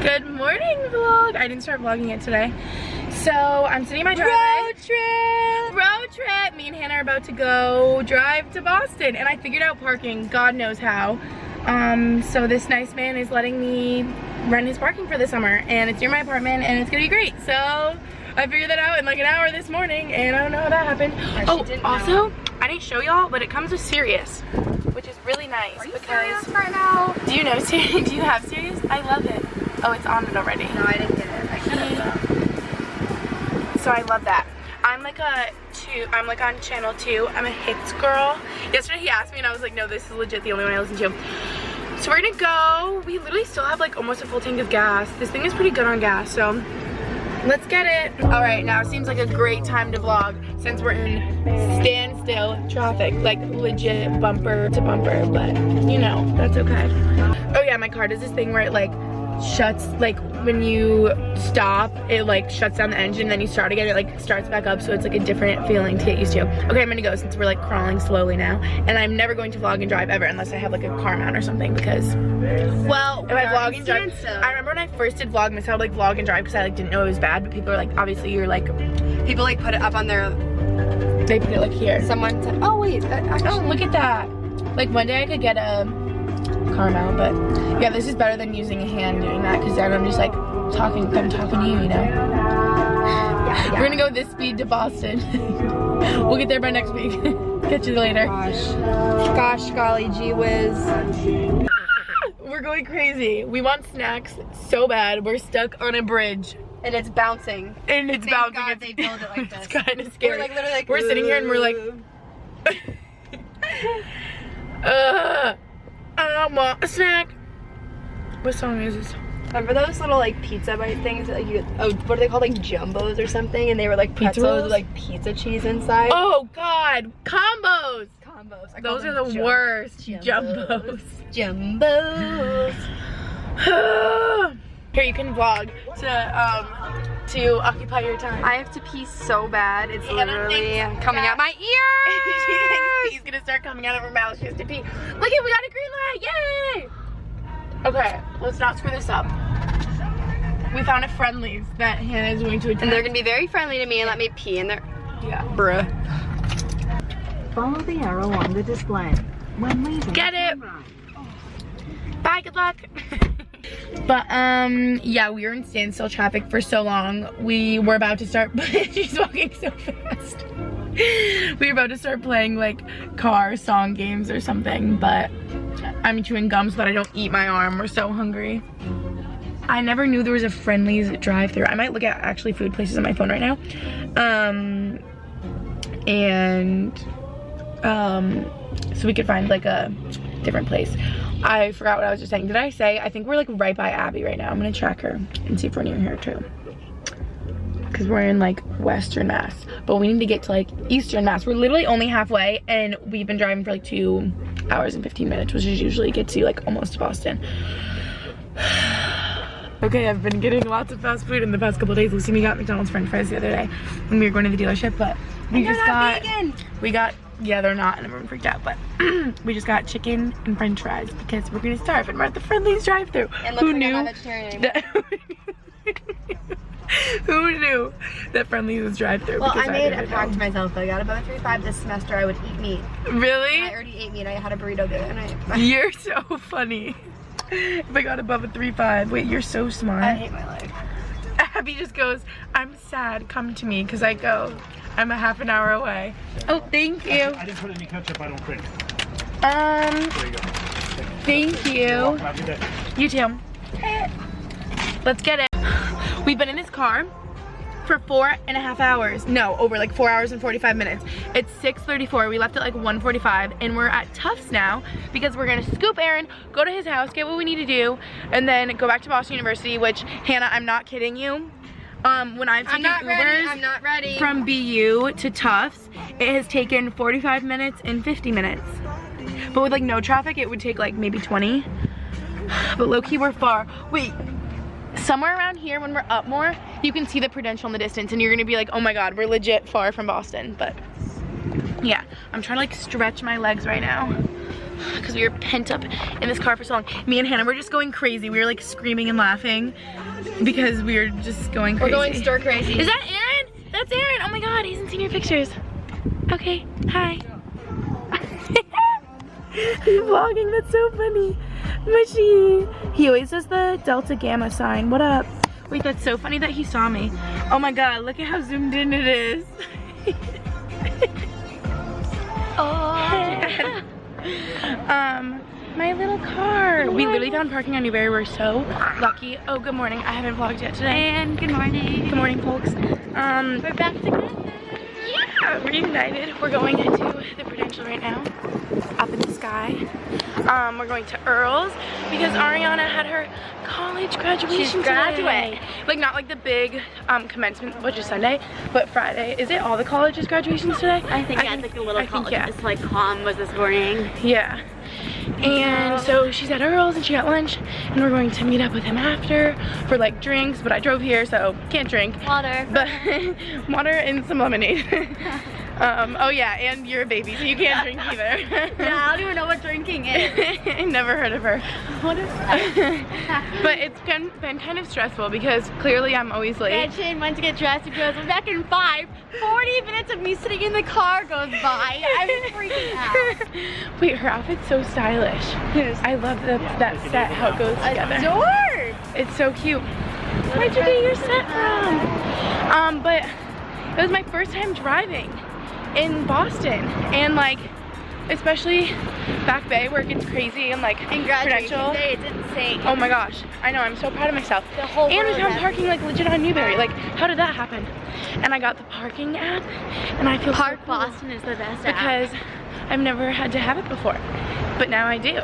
Good morning, vlog. I didn't start vlogging it today. So I'm sitting in my driveway. Road trip. Me and Hannah are about to go drive to Boston, and I figured out parking, God knows how. So this nice man is letting me rent his parking for the summer, and it's near my apartment, and it's gonna be great. So I figured that out in like an hour this morning, and I don't know how that happened. Oh, also, I didn't show y'all, but it comes with Sirius, which is really nice. Are you serious right now? Do you know Sirius? Do you have Sirius? I love it. Oh, it's on it already. No, I didn't get it. I should have. So I love that. I'm like on channel 2. I'm a hits girl. Yesterday he asked me and I was like, no, this is legit the only one I listen to. So we're gonna go. We literally still have like almost a full tank of gas. This thing is pretty good on gas, so let's get it. All right, now it seems like a great time to vlog since we're in standstill traffic, like legit bumper to bumper, but you know, that's okay. Oh yeah, my car does this thing where it like shuts, like when you stop, it like shuts down the engine, then you start again, it like starts back up, so it's like a different feeling to get used to. Okay, I'm gonna go since we're like crawling slowly now, and I'm never going to vlog and drive ever unless I have like a car mount or something, because well, if I vlog and drive, I remember when I first did Vlogmas, I would like vlog and drive because I like didn't know it was bad, but people are like, obviously you're like, people like put it up on their, they put it like here. Someone said, oh wait, actually, oh look at that. Like one day I could get a car mount, but yeah, this is better than using a hand doing that, because then I'm just like talking to you, you know? Yeah. We're gonna go this speed to Boston. We'll get there by next week. Catch you later. Gosh, golly gee whiz. We're going crazy. We want snacks so bad. We're stuck on a bridge. And it's bouncing. And it's Thank bouncing. God they build it like this. It's kind of scary. We're like literally like, we're sitting here and we're like, I want a snack. What song is this? Remember those little like pizza bite things that like you, oh, what are they called, like jumbos or something, and they were like pretzels with like pizza cheese inside? Oh God, combos. Those are the worst. Jumbos. Here, you can vlog to occupy your time. I have to pee so bad. It's Hannah literally thinks coming out my ears. She thinks pee's gonna start coming out of her mouth. She has to pee. Look it, we got a green light! Yay! Okay, let's not screw this up. We found a Friendlies that Hannah is going to attend. And they're gonna be very friendly to me and let me pee in their, bruh. Follow the arrow on the display. When leaving, get it! right. Bye, good luck. But yeah, we were in standstill traffic for so long. We were about to start, she's walking so fast. We were about to start playing like car song games or something, but I'm chewing gum so that I don't eat my arm. We're so hungry. I never knew there was a Friendlies drive-thru. I might look at actually food places on my phone right now. So we could find like a different place. I forgot what I was just saying. Did I say? I think we're like right by Abby right now. I'm gonna track her and see if we're near here too. Because we're in like Western Mass. But we need to get to like Eastern Mass. We're literally only halfway, and we've been driving for like 2 hours and 15 minutes, which is usually gets you like almost to Boston. Okay, I've been getting lots of fast food in the past couple of days. Lucy and me got McDonald's French fries the other day when we were going to the dealership, but yeah, they're not, and everyone freaked out, but we just got chicken and French fries because we're gonna starve and we're at the Friendlies drive-thru. Who knew? Who knew that Friendlies was drive-thru? Well, I made a pact to myself. If I got above a 3.5 this semester, I would eat meat. Really? And I already ate meat. I had a burrito the other night. You're so funny. If I got above a 3.5, wait, you're so smart. I hate my life. Abby just goes, I'm sad, come to me, because I go, I'm a half an hour away. Oh, thank you. I didn't put any ketchup, I don't think. There you go. Thank you. Have a good day. You too. Let's get it. We've been in his car for 4.5 hours. No, over like 4 hours and 45 minutes. It's 6:34. We left at like 1:45, and we're at Tufts now because we're gonna scoop Aaron, go to his house, get what we need to do, and then go back to Boston University, which, Hannah, I'm not kidding you. When I've taken Ubers from BU to Tufts, it has taken 45 minutes and 50 minutes. But with like no traffic, it would take like maybe 20. But low-key, we're far. Wait, somewhere around here when we're up more, you can see the Prudential in the distance, and you're gonna be like, oh my God, we're legit far from Boston. But yeah, I'm trying to like stretch my legs right now. because we were pent up in this car for so long. Me and Hannah were just going crazy. We were like screaming and laughing because we were just going crazy. We're going stir crazy. Is that Aaron? That's Aaron. Oh my god, he hasn't seen your pictures. Okay, hi. Vlogging, that's so funny. Mushy. He always does the Delta Gamma sign. What up? Wait, that's so funny that he saw me. Oh my god, look at how zoomed in it is. Oh. My little car. We literally found parking on Newberry. We're so lucky. Oh, good morning. I haven't vlogged yet today. And good morning. Good morning, folks. We're back together. Yeah, reunited. We're going into the Prudential right now, up in the sky. We're going to Earl's because Arianna had her college graduation. She's graduate. Today. Like not like the big commencement, which is Sunday, but Friday. Is it all the colleges' graduations today? I think it's like the little college. Yeah. It's like Palm was this morning. Yeah. And so she's at Earl's and she got lunch and we're going to meet up with him after for like drinks, but I drove here so can't drink. Water. But water and some lemonade. Oh yeah, and you're a baby so you can't drink either. Yeah, I don't even know what drinking is. Never heard of her. What is that? But it's been kind of stressful because clearly I'm always late. Gretchen went to get dressed and goes, we're back in 5. 40 minutes of me sitting in the car goes by. I'm freaking out. Wait, her outfit's so stylish. Yes. I love that set, how it goes together. Adored. It's so cute. Where'd you get your set from? But it was my first time driving in Boston, and like, especially Back Bay where it gets crazy and like Graduation Prudential. day, it's insane. Oh my gosh, I know, I'm so proud of myself. The whole And we road found has- parking like legit on Newberry. Like, how did that happen? And I got the parking app, and I feel Park so cool Boston is the best because I've never had to have it before, but now I do.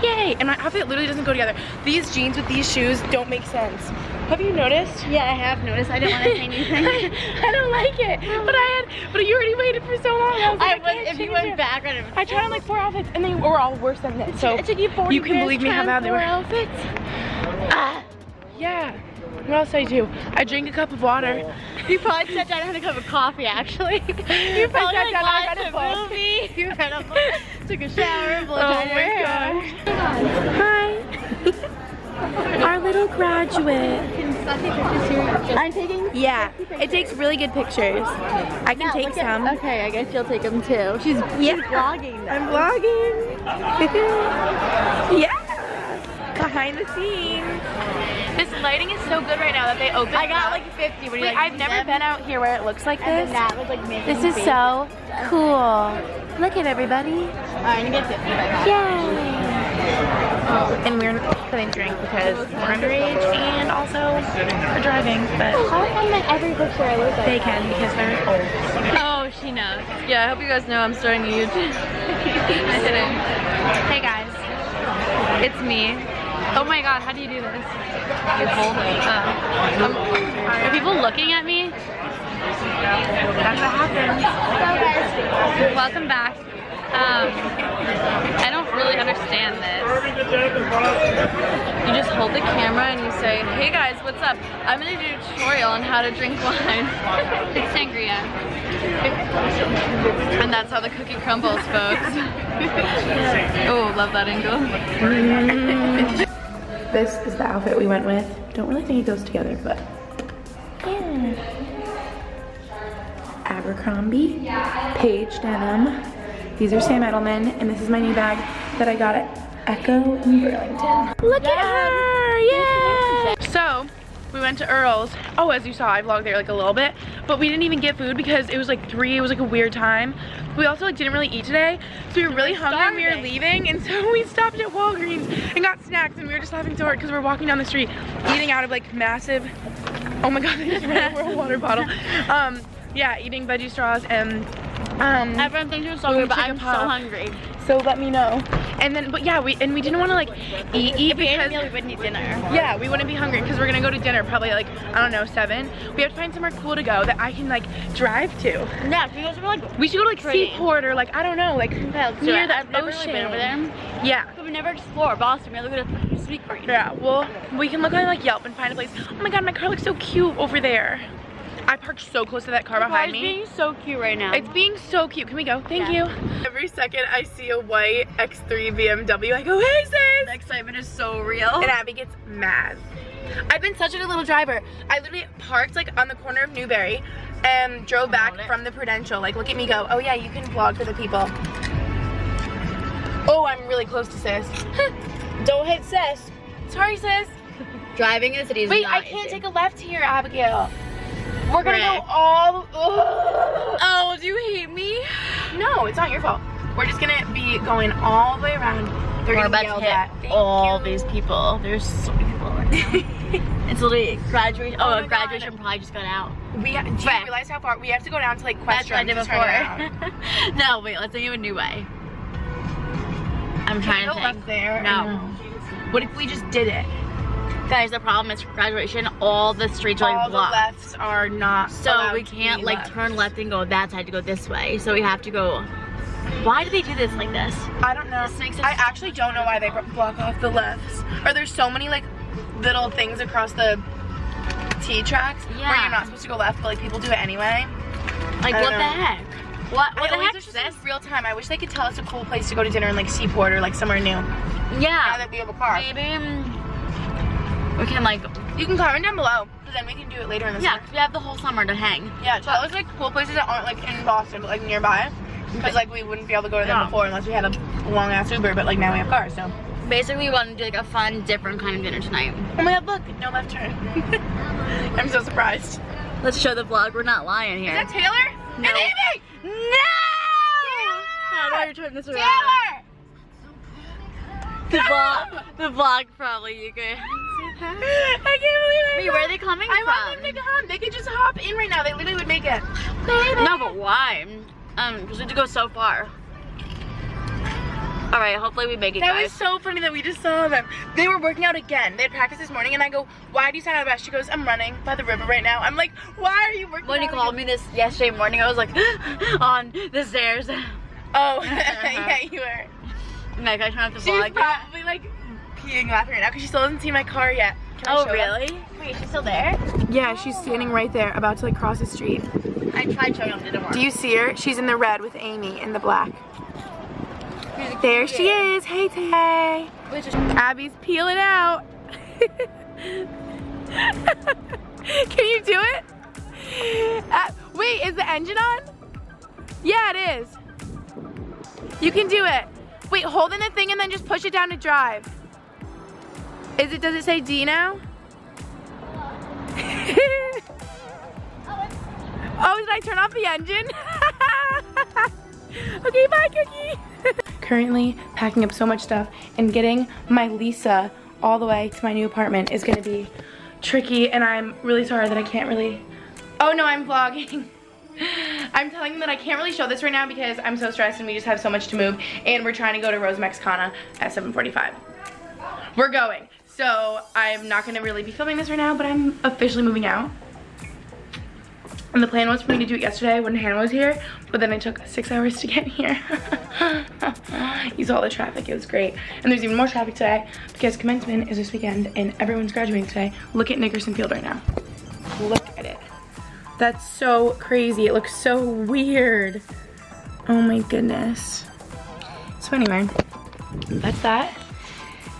Yay! And my outfit literally doesn't go together. These jeans with these shoes don't make sense. Have you noticed? Yeah, I have noticed. I didn't want to say anything. I don't like it. But you already waited for so long. I was like, I can't if you change went it. back, I tried on like 4 outfits and they were all worse than this. So it took you 40 you can minutes believe me how bad they were. outfits. Yeah. What else did I do? I drank a cup of water. You probably sat down and had a cup of coffee, actually. You probably sat down and watched read a a book. movie. You read a book. Took a shower. Oh my gosh. Hi. Our little graduate. I'm taking. Yeah, it takes really good pictures. I can take some. Okay, I guess you'll take them too. She's vlogging. I'm vlogging. Yeah. Behind the scenes. This lighting is so good right now that they opened. I got like 50. What do you Wait, like? I've never been out here where it looks like And this. then that was like making This is faces. so cool. Look at everybody. I'm gonna get 50 by that. Yay. And we're couldn't drink because we're underage and also we're driving, but How come like every picture I look at? they can because they're old. Oh, she knows. Yeah, I hope you guys know I'm starting a YouTube. I didn't. Hey guys. It's me. Oh my god, how do you do this? You hold it. Are people looking at me? That's what happens. Welcome back. I don't really understand this. You just hold the camera and you say, hey guys, what's up? I'm gonna do a tutorial on how to drink wine. It's sangria. And that's how the cookie crumbles, folks. Oh, love that angle. This is the outfit we went with. Don't really think it goes together, but yeah. Abercrombie, Paige denim. These are Sam Edelman, and this is my new bag that I got at Echo in Burlington. Look at her! Yeah! So, we went to Earl's. Oh, as you saw, I vlogged there like a little bit, but we didn't even get food because it was like 3. It was like a weird time. We also like didn't really eat today, so we were really hungry and we were leaving, and so we stopped at Walgreens and got snacks, and we were just laughing so hard because we were walking down the street eating out of like massive, oh my god, they just ran over a water bottle. Yeah, eating veggie straws and Everyone thinks you're so good, but I'm so hungry. So let me know. And then, but yeah, we didn't want to like eat If we ate a because meal, we wouldn't eat dinner. yeah, we wouldn't be hungry because we're gonna go to dinner probably like, I don't know, 7. We have to find somewhere cool to go that I can like drive to. Yeah, we go to like. We should go to like Pretty. Seaport or like, I don't know, like Near near the I've never really ocean. been over there. Yeah. But we never explore Boston. We have to go to Sweet Green. Yeah, well, we can look on like Yelp and find a place. Oh my god, my car looks so cute over there. I parked so close to that car behind me. It's being so cute right now. It's being so cute. Can we go? Thank you. Every second I see a white X3 BMW, I go, hey sis! The excitement is so real. And Abby gets mad. I've been such a good little driver. I literally parked like on the corner of Newberry and drove back from the Prudential. Like, look at me go. Oh yeah, you can vlog for the people. Oh, I'm really close to sis. Don't hit sis. Sorry sis. Driving in the city is Wait, not I can't easy. take a left here, Abigail. We're gonna go all. Oh, do you hate me? No, it's not your fault. We're just gonna be going all the way around. They're We're gonna about be to yelled hit at. all these people. There's so many people right now. It's literally graduation. Oh Oh, my graduation God. probably just got out. Do you realize how far? We have to go down to like That's what I Question did to turn around. before. No, wait, let's think of a new way. I'm trying to Go think. left there. No. What if we just did it? Guys, the problem is graduation, all the streets are All like the blocked. lefts are not. So allowed we to can't be like left. turn left and go that side to go this way. So we have to go. Why do they do this like this? I don't know. This makes it I actually don't know why they block off the lefts. Or there's so many like little things across the T tracks where Yeah. you're not supposed to go left, but like people do it anyway. Like I what don't the know. heck? What I the always heck wish is this this? was real time. I wish they could tell us a cool place to go to dinner in like Seaport or like somewhere new. Now Yeah. that we have a car. Maybe we can like, You can comment down below, because then we can do it later in the yeah, summer. 'cause we have the whole summer to hang. Yeah, tell us like cool places that aren't like in Boston, but like nearby. Because like we wouldn't be able to go to them Yeah. before unless we had a long ass Uber, but like now we have cars, so. Basically, we want to do like a fun, different kind of dinner tonight. Oh my god, look, no left turn. I'm so surprised. Let's show the vlog. We're not lying Is here. that Taylor? No. And Amy! No! How do I turn this around? Taylor! The vlog probably you could. I can't believe it. Wait, where are they coming I from? want them to come. They could just hop in right now. They literally would make it. No, but why? Because we have to go so far. All right, hopefully we make it, That guys. was so funny that we just saw them. They were working out again. They had practice this morning, and I go, "Why do you sound out of breath?" She goes, "I'm running by the river right now." I'm like, "Why are you working?" When you out called me this yesterday morning, I was like on the stairs. Oh, yeah, you were. Meg, can I turn off the She's vlog? probably like peeing laughing right now because she still hasn't seen my car yet. Can I Oh, show them? really? Wait, she's still there? Yeah, she's standing right there, about to like cross the street. I tried showing them, didn't work. Do you see her? She's in the red with Amy in the black. There she is. Hey, Tay. Abby's peeling out. Can you do it? Wait, is the engine on? Yeah, it is. You can do it. Wait, hold in the thing and then just push it down to drive. Does it say D now? Oh, did I turn off the engine? Okay, bye, Cookie. Currently packing up so much stuff and getting my Lisa all the way to my new apartment is gonna be tricky, and I'm really sorry that I can't really. Oh no, I'm vlogging. I'm telling them that I can't really show this right now because I'm so stressed and we just have so much to move, and we're trying to go to Rose Mexicana at 7:45. We're going. So I'm not gonna really be filming this right now, but I'm officially moving out. And the plan was for me to do it yesterday when Hannah was here, but then it took 6 hours to get here. You saw the traffic, it was great. And there's even more traffic today because commencement is this weekend and everyone's graduating today. Look at Nickerson Field right now. Look at it. That's so crazy. It looks so weird. Oh my goodness. So anyway, that's that.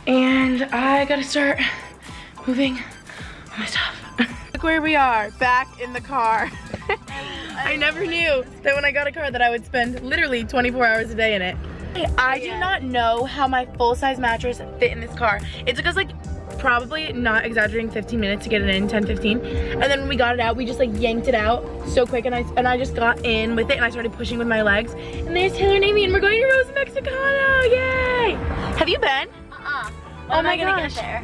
And I gotta start moving all my stuff. Look where we are, back in the car. I never knew that when I got a car that I would spend literally 24 hours a day in it. I do not know how my full-size mattress fit in this car. It took us like, probably not exaggerating, 15 minutes to get it in, 10, 15. And then when we got it out, we just like yanked it out so quick, and I just got in with it and I started pushing with my legs. And there's Taylor and Amy and we're going to Rose Mexicana, yay! Have you been? When Oh my am I gonna gosh. get there?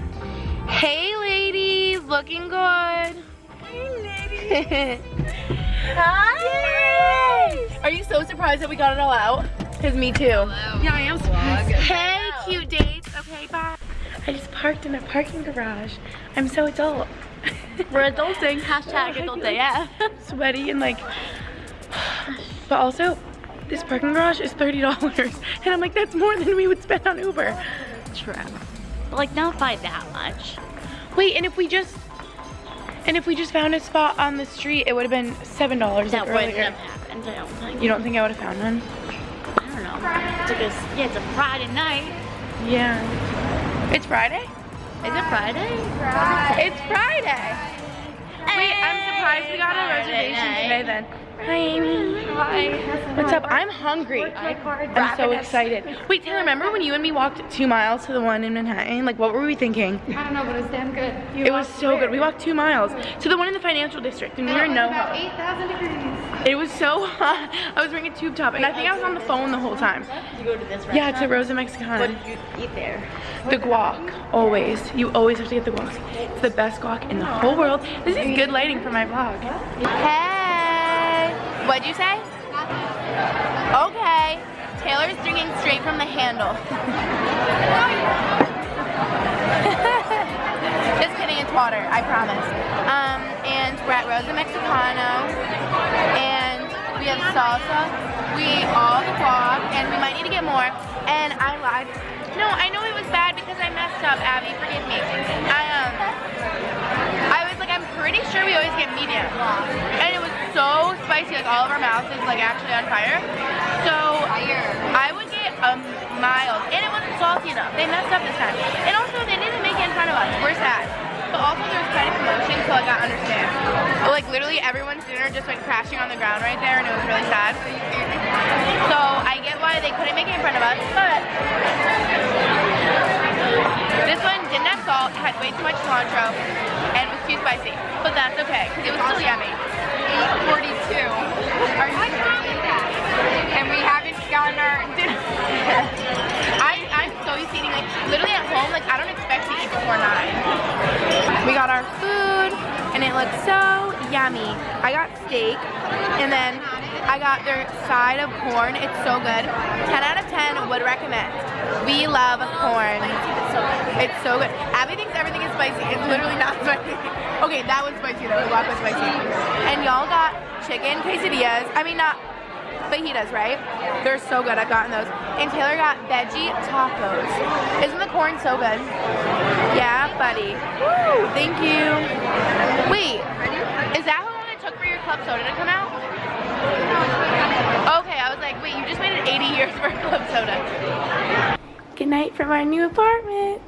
Hey ladies, looking good. Hey ladies. Hi. Are you so surprised that we got it all out? Cause me too. Yeah, I am surprised. Hey, cute dates. Okay, bye. I just parked in a parking garage. I'm so adult. We're adulting. Hashtag adult AF. Sweaty and like, but also, this parking garage is $30, and I'm like, that's more than we would spend on Uber. True. But like not by that much. Wait, and if we And if we just found a spot on the street, it would have been $7 That like wouldn't earlier. have happened, I don't think. You don't think I would have found one? I don't know. Yeah, it's a Friday night. Yeah. It's Friday? Is it Friday? It's Friday. Wait, I'm surprised we got a reservation today then. Hi, Amy. Hi. What's up? I'm hungry. I'm so excited. Wait, Taylor, remember when you and me walked 2 miles to the one in Manhattan? Like, what were we thinking? I don't know, but it was damn good. It was so good. We walked 2 miles to the one in the financial district, and we were in NoHo. 8,000 degrees. It was so hot. I was wearing a tube top, and I think I was on the phone the whole time. Did you go to this restaurant? Yeah, to Rosa Mexicana. What did you eat there? The guac, always. You always have to get the guac. It's the best guac in the whole world. This is good lighting for my vlog. Hey! What'd you say? Okay. Taylor's drinking straight from the handle. Just kidding, it's water, I promise. And we're at Rosa Mexicana, and we have salsa. We ate all the guac, and we might need to get more. And I lied. No, I know it was bad because I messed up, Abby, forgive me. I was like, I'm pretty sure we always get medium. And it was so spicy, like all of our mouths is like actually on fire. So I would get mild, and it wasn't salty enough. They messed up this time. And also they didn't make it in front of us. We're sad. But also there was kind of commotion, so I got understand. But like literally everyone's dinner just went crashing on the ground right there, and it was really sad. So I get why they couldn't make it in front of us, but this one didn't have salt, had way too much cilantro, and was too spicy. But that's okay, because it was still yummy. 8:42. Are you and we haven't gotten our dinner. I'm so used to eating, like, literally at home, like, I don't expect to eat before 9. We got our food, and it looks so yummy. I got steak, and then I got their side of corn. It's so good. 10 out of 10 would recommend. We love corn. It's so good. Abby thinks everything is spicy. It's literally not spicy. Okay, that was spicy though. The guac was spicy. And y'all got chicken quesadillas. I mean, not fajitas, right? They're so good. I've gotten those. And Taylor got veggie tacos. Isn't the corn so good? Yeah, buddy. Woo, thank you. Wait, is that how long it took for your club soda to come out? Okay, I was like, wait, you just waited 80 years for a club soda. Good night from our new apartment.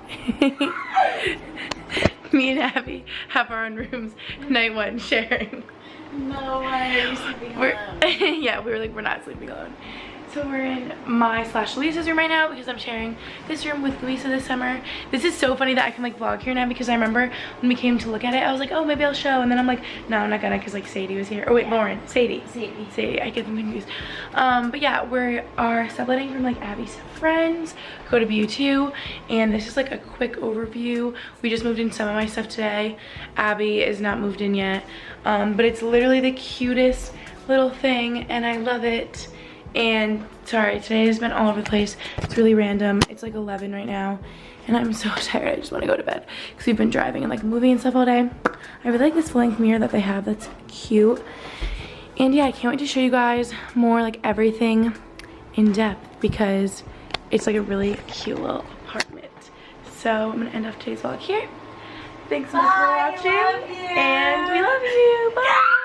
Me and Abby have our own rooms, night 1 sharing. No way, you're sleeping alone. Yeah, we were like, we're not sleeping alone. So we're in my / Lisa's room right now because I'm sharing this room with Lisa this summer. This is so funny that I can like vlog here now because I remember when we came to look at it, I was like, oh, maybe I'll show. And then I'm like, no, I'm not gonna because like Sadie was here. Oh wait, Lauren, Sadie, I get them confused. But yeah, we are subletting from like Abby's friends, go to BU2. And this is like a quick overview. We just moved in some of my stuff today. Abby is not moved in yet. But it's literally the cutest little thing and I love it. And sorry, today has been all over the place. It's really random. It's like 11 right now and I'm so tired. I just want to go to bed because we've been driving and like moving and stuff all day. I really like this full-length mirror that they have. That's cute. And yeah, I can't wait to show you guys more like everything in depth because it's like a really cute little apartment. So I'm gonna end off today's vlog here. Thanks so much for watching and we love you. Bye.